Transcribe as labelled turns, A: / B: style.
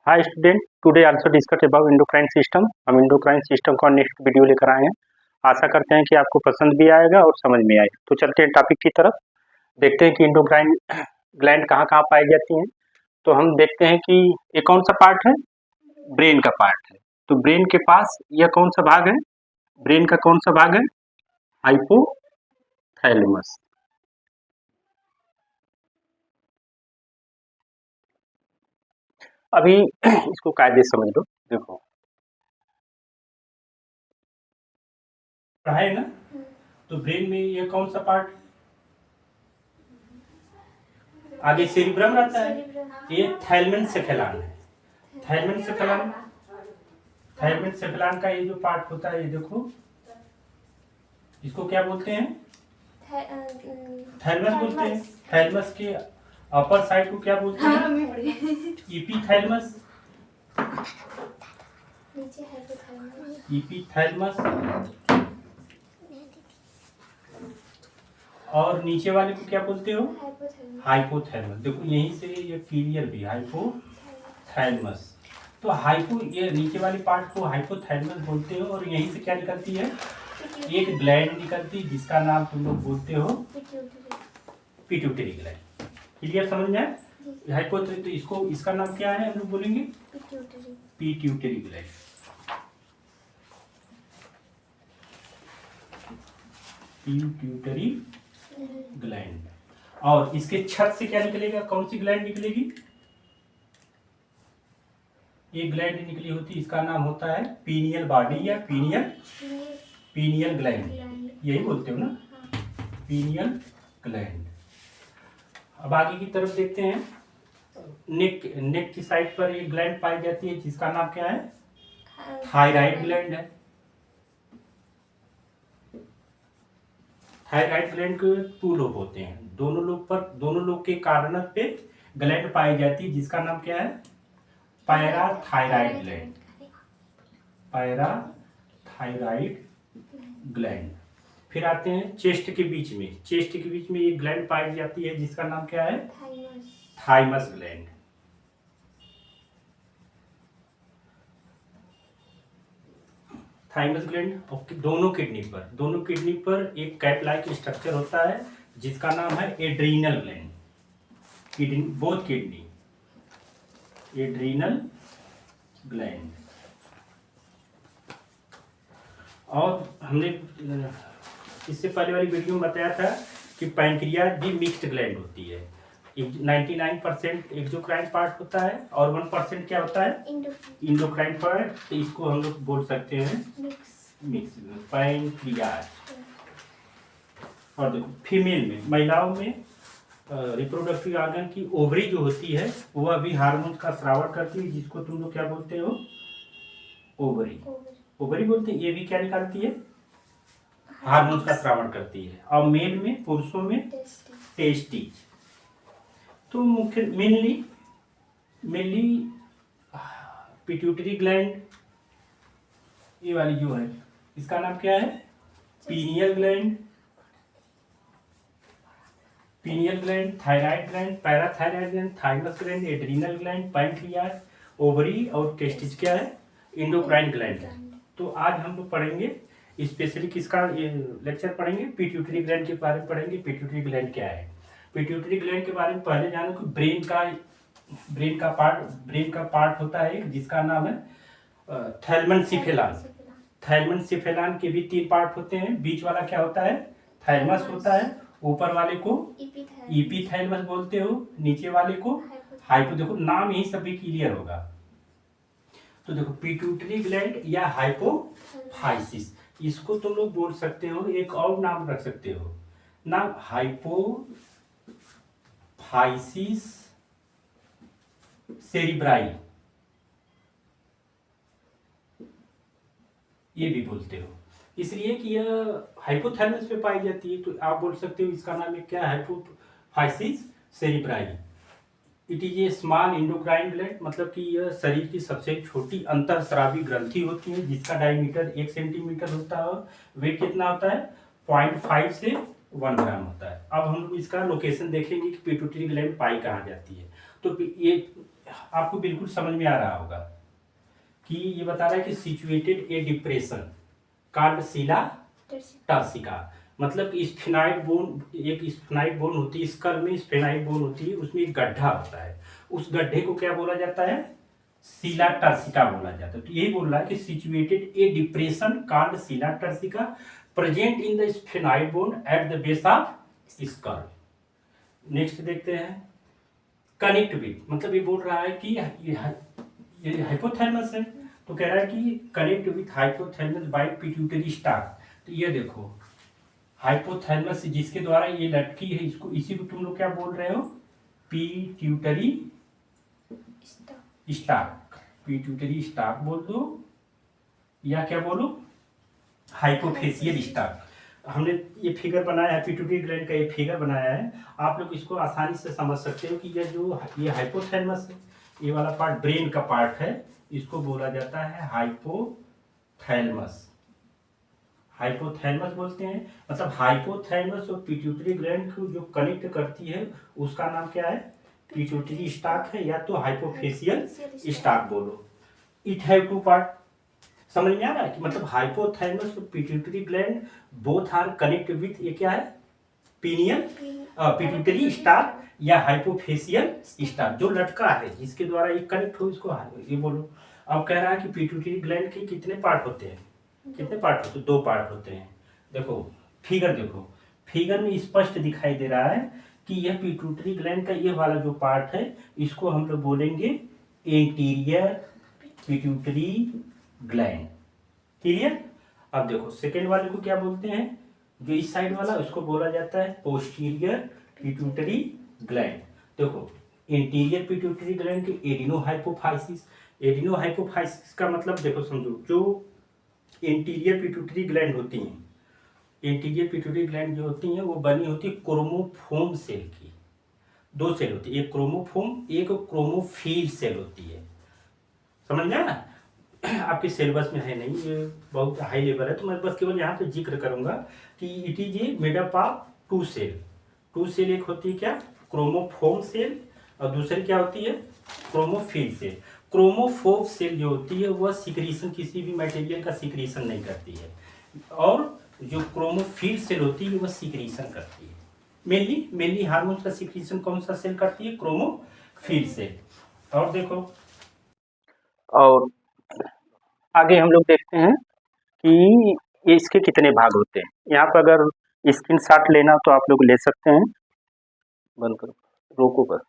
A: Hi student, today also discuss about endocrine system. हम endocrine system का next video लेकर आए हैं। आशा करते हैं कि आपको पसंद भी आएगा और समझ में आएगा। तो चलते हैं टॉपिक की तरफ, देखते हैं कि एंडोक्राइन ग्लैंड कहाँ कहाँ पाई जाती हैं। तो हम देखते हैं कि ये कौन सा पार्ट है, ब्रेन का पार्ट है। तो ब्रेन के पास यह कौन सा भाग है, ब्रेन का कौन सा भाग है, हाइपोथैलेमस। अभी इसको कायदे से समझ लो। देखो
B: पढ़ा है ना, तो ब्रेन में ये कौन सा पार्ट, आगे सेरिब्रम रहता है, ये थैलमेनसेफेलान है। थैलमेनसेफेलान का ये जो पार्ट होता है, ये देखो, इसको क्या बोलते हैं, थैलमस बोलते हैं। थैलमस के अपर साइड को क्या बोलते हैं, इपीथैलमस। इपीथैलमस। और नीचे वाले को क्या बोलते हो, हाइपोथैलमस। देखो यहीं से ये क्लियर भी, हाइपोथैलमस। तो हाइपो, ये नीचे वाली पार्ट को हाइपोथैलमस बोलते हो। और यहीं से क्या निकलती है, एक ग्लैंड निकलती है जिसका नाम तुम लोग बोलते हो पिट्यूटरी ग्लैंड। क्लियर, समझ में आए? हाइपोथैलमस, तो इसको, इसका नाम क्या है, हम लोग बोलेंगे पिट्यूटरी ग्लैंड। Pituitary gland. और इसके छत से क्या निकलेगा, कौन सी ग्लैंड निकलेगी, एक ग्लैंड निकली होती है, इसका नाम होता है पीनियल बॉडी या पीनियल ग्लैंड, यही बोलते हो ना, पीनियल ग्लैंड। अब आगे की तरफ देखते हैं। नेक की साइड पर एक ग्लैंड पाई जाती है जिसका नाम क्या है, थायराइड ग्लैंड है। थायराइड ग्लैंड के 2 लोब होते हैं, दोनों लोब के कार्नर पे ग्लैंड पाई जाती है जिसका नाम क्या है, पैराथायराइड ग्लैंड। Parathyroid gland. फिर आते हैं चेस्ट के बीच में एक ग्लैंड पाई जाती है जिसका नाम क्या है, थाइमस ग्लैंड। थाइमस ग्लैंड दोनों किडनी पर एक कैप लाइक स्ट्रक्चर होता है जिसका नाम है adrenal gland. Both kidney, adrenal gland. और हमने इससे पहले वाली वीडियो में बताया था कि पैंक्रियाज भी मिक्स्ड ग्लैंड होती है। 99% एक्सोक्राइन पार्ट होता है और 1% क्या होता है, इंडोक्राइन पार्ट। तो इसको हम लोग बोल सकते हैं मिक्स पैंक्रियाज। और देखो फीमेल में, महिलाओं में रिप्रोडक्टिव ऑर्गन की ओवरी जो होती है वह भी हार्मोन का स्राव करती है जिसको तुम लोग क्या बोलते हो, ओवरी बोलते हैं। ये भी क्या निकालती है, हार्मोन्स का स्रावण करती है। और मेल में, पुरुषों में टेस्टिज। तो मुख्य मेनली पिट्यूटरी ग्लैंड, ये वाली जो है इसका नाम क्या है, pineal gland, thyroid gland, parathyroid gland, thymus gland, adrenal gland, pancreas, ovary और टेस्टिज क्या है, इंडोक्राइन ग्लैंड। तो आज हम लोग पढ़ेंगे स्पेशली किसका लेक्चर पढ़ेंगे, पिट्यूटरी ग्लैंड के बारे में पढ़ेंगे। पिट्यूटरी ग्लैंड क्या है, पिट्यूटरी ग्लैंड के बारे में पहले जानो कि ब्रेन का पार्ट होता है जिसका नाम है थैलमेनसेफेलान। थैलमेनसेफेलान के भी 3 पार्ट होते हैं। बीच वाला क्या होता है, थैलमस होता है। ऊपर वाले को इपीथैलमस बोलते हो, नीचे वाले को हाइपो। देखो नाम यही सभी क्लियर होगा। तो देखो पिट्यूटरी ग्लैंड या हाइपोफाइसिस, इसको तुम लोग बोल सकते हो, एक और नाम रख सकते हो, नाम हाइपोफाइसिस सेरिब्राई, ये भी बोलते हो। इसलिए कि यह हाइपोथैलमस पे पाई जाती है, तो आप बोल सकते हो इसका नाम क्या है, hypophysis cerebri. It is A small endocrine gland, मतलब कि यह शरीर की सबसे छोटी अंतःस्रावी ग्रंथि होती है जिसका डायमीटर 1 सेंटीमीटर होता है। वेट कितना होता है, 0.5 से 1 ग्राम होता है। अब हम इसका लोकेशन देखेंगे कि पिट्यूटरी ग्लैंड पाई कहाँ जाती है। तो ये आपको बिल्कुल समझ में आ रहा होगा कि ये बता रहा है कि situated a depression called sella turcica, मतलब कि स्फेनाइड बोन, एक स्फेनाइड बोन होती है स्कल में, स्फेनाइड बोन होती है, उसमें एक गड्ढा होता है, उस गड्ढे को क्या बोला जाता है, सीला टर्सिका बोला जाता है। तो यही बोल रहा है कि situated a depression called sella turcica present in the sphenoid bone at the base of skull. Next देखते हैं कनेक्ट विथ, मतलब ये बोल रहा है कि ये हाइपोथैलेमस है, तो कह रहा है कि connect with hypothalamus by pituitary stalk. तो ये देखो हाइपोथैलेमस जिसके द्वारा ये लटकी है, इसको इसी को तुम लोग क्या बोल रहे हो, पिट्यूटरी स्टाक, पिट्यूटरी स्टाक बोल दो या क्या बोलो, हाइपोफेसियल स्टाक। हमने ये फिगर बनाया है, पिट्यूटरी ग्लैंड का ये फिगर बनाया है, आप लोग इसको आसानी से समझ सकते हो कि ये हाइपोथैलेमस है, ये वाला पार्ट ब्रेन का पार्ट है, इसको बोला जाता है हाइपोथैलेमस, हाइपोथैलेमस बोलते हैं। मतलब हाइपोथैलेमस और पिट्यूटरी ग्लैंड को जो कनेक्ट करती है उसका नाम क्या है, पिट्यूटरी स्टाक है, या तो हाइपोफेसियल स्टाक बोलो। इट हैव टू पार्ट, समझ में आ रहा है कि मतलब हाइपोथैलेमस और pituitary gland both are connect with, ये क्या है, पीनियल पिट्यूटरी स्टाक या हाइपोफेसियल स्टाक, जो लटका है जिसके द्वारा ये कनेक्ट हो, इसको ये बोलो। अब कह रहा है कि पिट्यूटरी ग्लैंड के कितने पार्ट होते हैं, कितने पार्ट होते हैं, 2 पार्ट होते हैं। देखो देखो फिगर में स्पष्ट दिखाई दे रहा है कि यह पिट्यूटरी ग्लैंड का ये वाला जो पार्ट है, इसको हम लोग बोलेंगे एंटीरियर पिट्यूटरी ग्लैंड, क्लियर। अब देखो सेकेंड वाले को क्या बोलते हैं, जो इस साइड वाला, उसको बोला जाता है पोस्टीरियर पिट्यूटरी ग्लैंड। देखो इंटीरियर पिट्यूटरी ग्लैंड के एडिनोहाइपोफाइसिस, एडिनोहाइपोफाइसिस का मतलब देखो समझो, जो इंटीरियर पिट्यूटरी ग्लैंड होती हैं, इंटीरियर पिट्यूटरी ग्लैंड जो होती हैं वो बनी होती है क्रोमोफोम सेल की, 2 सेल होती है, एक क्रोमोफोम एक क्रोमोफिल सेल होती है, समझ में आया। आपके सिलेबस में है नहीं, ये बहुत हाई लेवल है, तो मैं बस केवल यहाँ पे जिक्र करूंगा कि it is a made up of 2 cell, 2 cell, एक होती है क्या, क्रोमोफोम सेल, और दूसरी क्या होती है, क्रोमोफिल सेल। क्रोमोफोम सेल जो होती है वह सिक्रीशन, किसी भी मटेरियल का सिक्रीशन नहीं करती है, और जो क्रोमोफिल सेल होती है वह सिक्रीशन करती है, मेनली हार्मोन्स का सिक्रीशन कौन सा सेल करती है, क्रोमोफिल सेल। और देखो,
A: और आगे हम लोग देखते हैं कि ये इसके कितने भाग होते हैं। यहाँ पर अगर स्क्रीनशॉट लेना तो आप लोग ले सकते हैं, बंद करो, रोको बस।